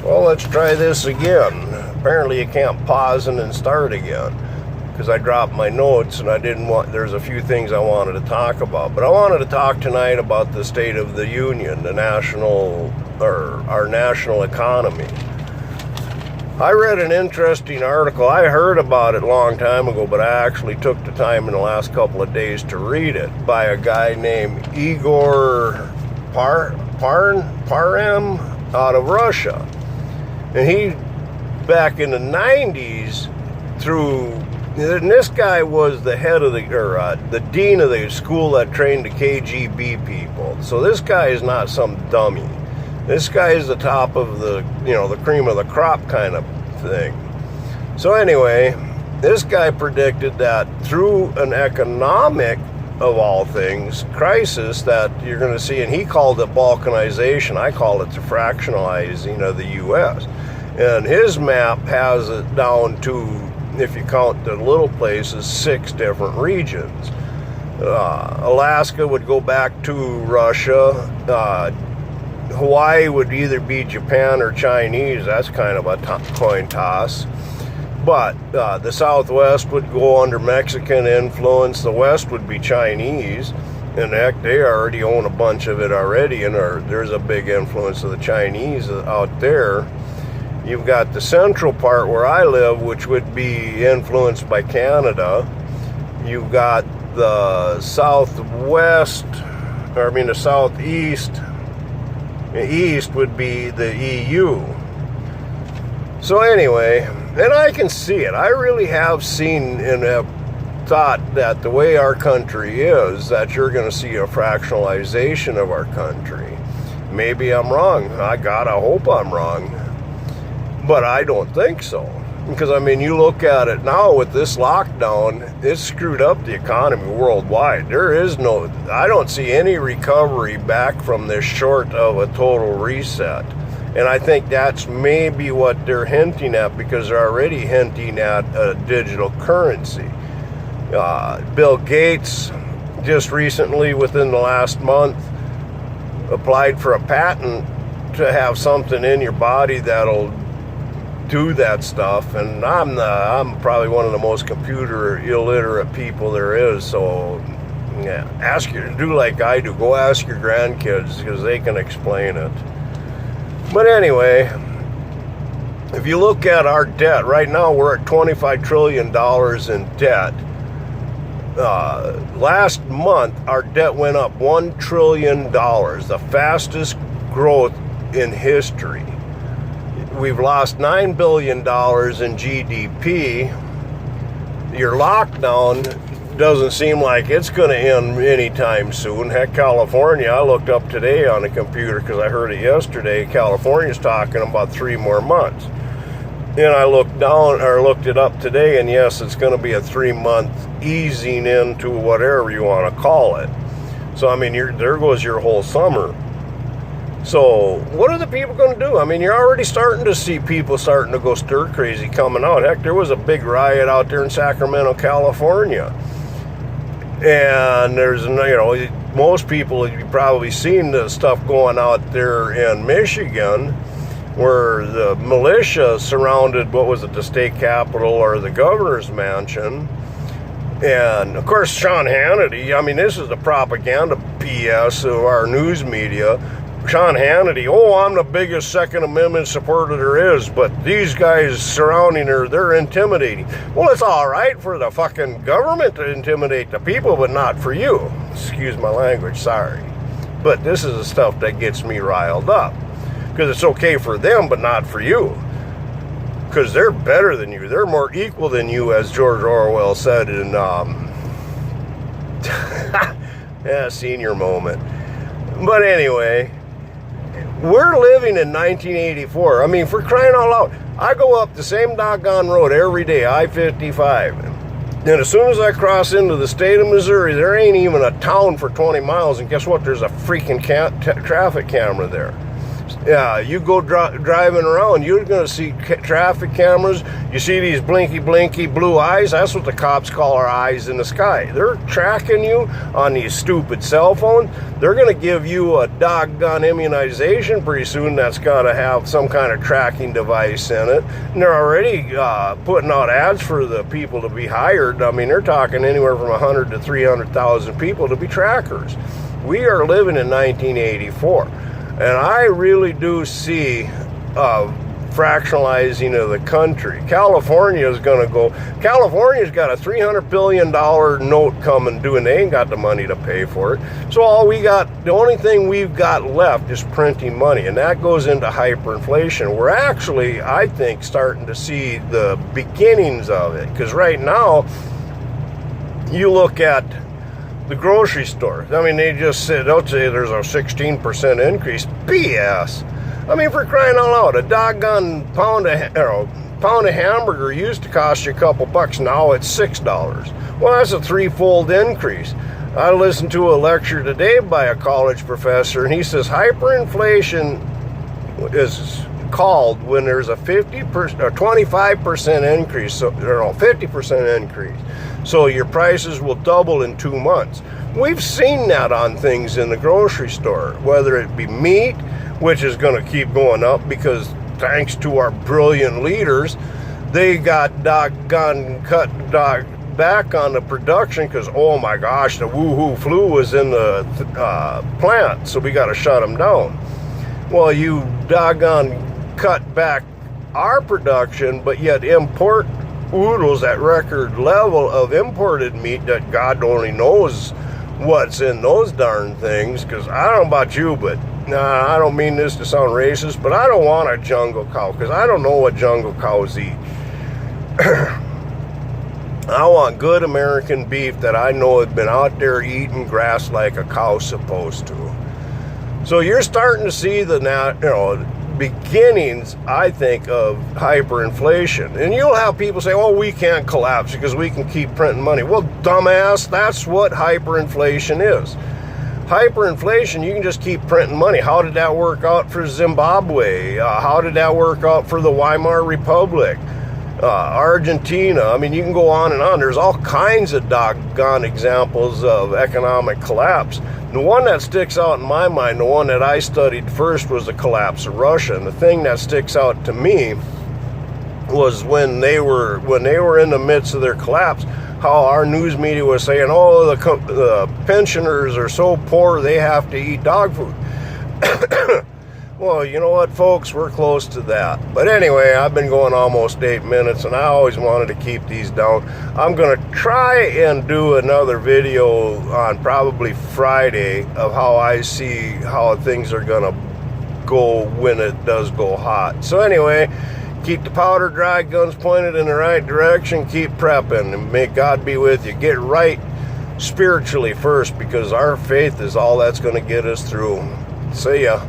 Well, let's try this again. Apparently you can't pause and then start again, because I dropped my notes and I didn't want, there's a few things I wanted to talk about. But I wanted to talk tonight about the State of the Union, the national, or our national economy. I read an interesting article. I heard about it a long time ago, but I actually took the time in the last couple of days to read it, by a guy named Igor Parham out of Russia. And he, back in the 90s, and this guy was the head of the dean of the school that trained the KGB people. So this guy is not some dummy. This guy is the top of the, the cream of the crop kind of thing. So anyway, this guy predicted that through an economic, of all things, crisis that you're going to see, and he called it balkanization. I call it the fractionalizing of the U.S. And his map has it down to, if you count the little places, 6 different regions. Alaska would go back to Russia. Hawaii would either be Japan or Chinese. That's kind of a coin toss. But the Southwest would go under Mexican influence. The West would be Chinese. And heck, they already own a bunch of it already. And there's a big influence of the Chinese out there. You've got the central part where I live, which would be influenced by Canada. You've got the southwest, the southeast. The east would be the EU. So anyway, and I can see it. I really have seen and have thought that the way our country is, that you're going to see a fractionalization of our country. Maybe I'm wrong. I gotta hope I'm wrong. But I don't think so. Because, you look at it now with this lockdown, it's screwed up the economy worldwide. I don't see any recovery back from this short of a total reset. And I think that's maybe what they're hinting at, because they're already hinting at a digital currency. Bill Gates just recently, within the last month, applied for a patent to have something in your body that'll do that stuff, and I'm probably one of the most computer illiterate people there is, so yeah, do like I do. Go ask your grandkids, because they can explain it. But anyway, if you look at our debt, right now we're at $25 trillion in debt. Last month, our debt went up $1 trillion, the fastest growth in history. We've lost $9 billion in GDP. Your lockdown doesn't seem like it's going to end anytime soon. Heck, California, I looked up today on the computer because I heard it yesterday. California's talking about 3 more months. And I looked it up today, and yes, it's going to be a 3-month easing into whatever you want to call it. So, there goes your whole summer. So, what are the people going to do? You're already starting to see people starting to go stir crazy coming out. Heck, there was a big riot out there in Sacramento, California. And there's, most people, you've probably seen the stuff going out there in Michigan, where the militia surrounded, the state capitol or the governor's mansion. And, of course, Sean Hannity, this is the propaganda BS of our news media. Sean Hannity, I'm the biggest Second Amendment supporter there is, but these guys surrounding her, they're intimidating. Well, it's all right for the fucking government to intimidate the people, but not for you. Excuse my language, sorry. But this is the stuff that gets me riled up. Because it's okay for them, but not for you. Because they're better than you. They're more equal than you, as George Orwell said in, senior moment. But anyway, we're living in 1984. For crying out loud, I go up the same doggone road every day, I-55. And as soon as I cross into the state of Missouri, there ain't even a town for 20 miles. And guess what? There's a freaking traffic camera there. Yeah, you go driving around, you're going to see traffic cameras. You see these blinky blue eyes. That's what the cops call our eyes in the sky. They're tracking you on these stupid cell phones. They're going to give you a doggone immunization pretty soon that's got to have some kind of tracking device in it. And they're already putting out ads for the people to be hired. I mean, they're talking anywhere from 100 to 300,000 people to be trackers. We are living in 1984. And I really do see fractionalizing of the country. California's got a $300 billion note coming due, and they ain't got the money to pay for it. So the only thing we've got left is printing money, and that goes into hyperinflation. We're actually, I think, starting to see the beginnings of it, because right now, you look at the grocery store. I mean, they'll say there's a 16% increase. BS. I mean, for crying out loud, a doggone pound of hamburger used to cost you a couple bucks. Now it's $6. Well, that's a threefold increase. I listened to a lecture today by a college professor, and he says hyperinflation is called when there's a 50% or 25% increase, 50% increase. So your prices will double in 2 months. We've seen that on things in the grocery store, whether it be meat, which is going to keep going up because thanks to our brilliant leaders, they got doggone cut back on the production because, oh my gosh, the woohoo flu was in the plant, so we got to shut them down. Well, you doggone cut back our production, but yet import oodles at record level of imported meat that God only knows what's in those darn things. Because I don't know about you, but I don't mean this to sound racist, but I don't want a jungle cow because I don't know what jungle cows eat. I want good American beef that I know has been out there eating grass like a cow's supposed to. So you're starting to see the beginnings, I think, of hyperinflation. And you'll have people say, oh, we can't collapse because we can keep printing money. Well, dumbass, that's what hyperinflation is. Hyperinflation, you can just keep printing money. How did that work out for Zimbabwe? How did that work out for the Weimar Republic? Argentina? I mean, you can go on and on. There's all kinds of doggone examples of economic collapse. The one that sticks out in my mind, the one that I studied first, was the collapse of Russia. And the thing that sticks out to me was when they were in the midst of their collapse, how our news media was saying, oh, the pensioners are so poor they have to eat dog food. Well, you know what, folks? We're close to that. But anyway, I've been going almost 8 minutes, and I always wanted to keep these down. I'm going to try and do another video on probably Friday of how I see how things are going to go when it does go hot. So anyway, keep the powder dry, guns pointed in the right direction, keep prepping, and may God be with you. Get right spiritually first, because our faith is all that's going to get us through. See ya.